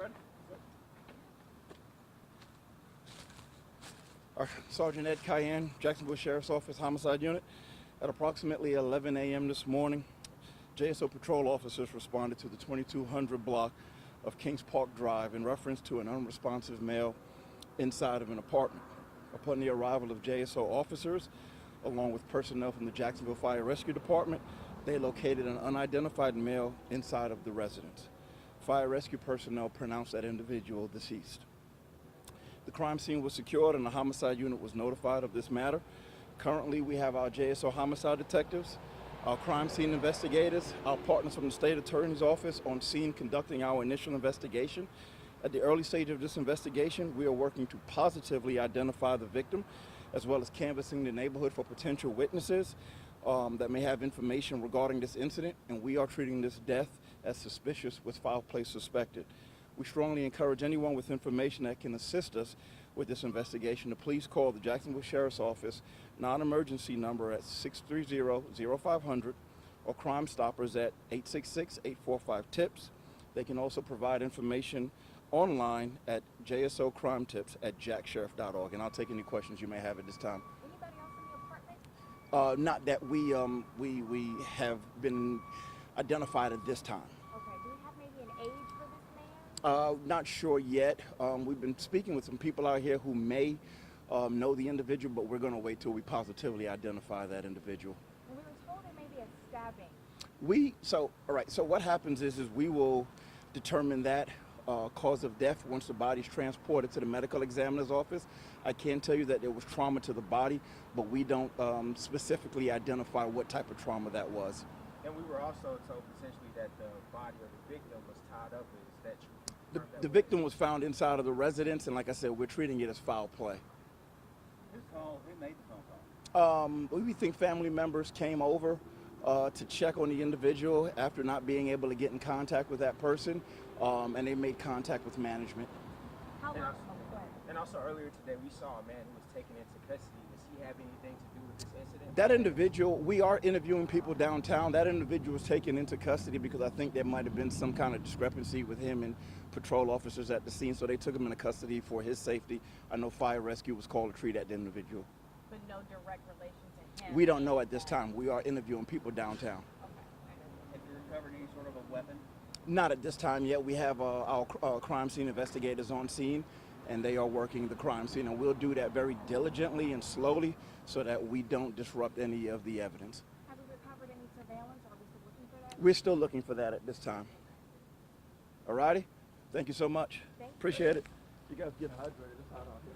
ready? Sergeant Ed Cayenne, Jacksonville Sheriff's Office Homicide Unit. At approximately 11 a.m. this morning, JSO patrol officers responded to the 2200 block of Kings Park Drive in reference to an unresponsive male inside of an apartment. Upon the arrival of JSO officers, along with personnel from the Jacksonville Fire Rescue Department, they located an unidentified male inside of the residence. Fire rescue personnel pronounced that individual deceased. The crime scene was secured and the homicide unit was notified of this matter. Currently, we have our JSO homicide detectives, our crime scene investigators, our partners from the state attorney's office on scene conducting our initial investigation. At the early stage of this investigation, we are working to positively identify the victim, as well as canvassing the neighborhood for potential witnesses that may have information regarding this incident, and we are treating this death as suspicious with foul play suspected. We strongly encourage anyone with information that can assist us with this investigation to please call the Jacksonville Sheriff's Office non-emergency number at 630-0500 or Crime Stoppers at 866-845-TIPS. They can also provide information online at jsocrimetips@jacksheriff.org, and I'll take any questions you may have at this time. Anybody else in the apartment? Not that we have been identified at this time. Okay, do we have maybe an age for this man? Not sure yet. We've been speaking with some people out here who may know the individual, but we're going to wait till we positively identify that individual. And we were told there may be a stabbing. All right, so what happens is we will determine that cause of death once the body's transported to the medical examiner's office. I can tell you that there was trauma to the body, but we don't specifically identify what type of trauma that was. And we were also told potentially that the body of the victim was tied up. Is that true? The victim was found inside of the residence, and like I said, we're treating it as foul play. Who made the phone call? We think family members came over to check on the individual after not being able to get in contact with that person, and they made contact with management. How long? And Oh, go ahead. And also earlier today, we saw a man who was taken into custody. Does he have anything to do with this incident? That individual, we are interviewing people downtown. That individual was taken into custody because I think there might have been some kind of discrepancy with him and patrol officers at the scene, so they took him into custody for his safety. I know fire rescue was called to treat that individual. But no direct relation to him? We don't know at this time. We are interviewing people downtown. Okay. Have you recovered any sort of a weapon? Not at this time yet. We have our crime scene investigators on scene, and they are working the crime scene, and we'll do that very diligently and slowly so that we don't disrupt any of the evidence. Have we recovered any surveillance? Are we still looking for that? We're still looking for that at this time. All righty? Thank you so much. Thank you. Appreciate it. You guys get hydrated. It's hot out here.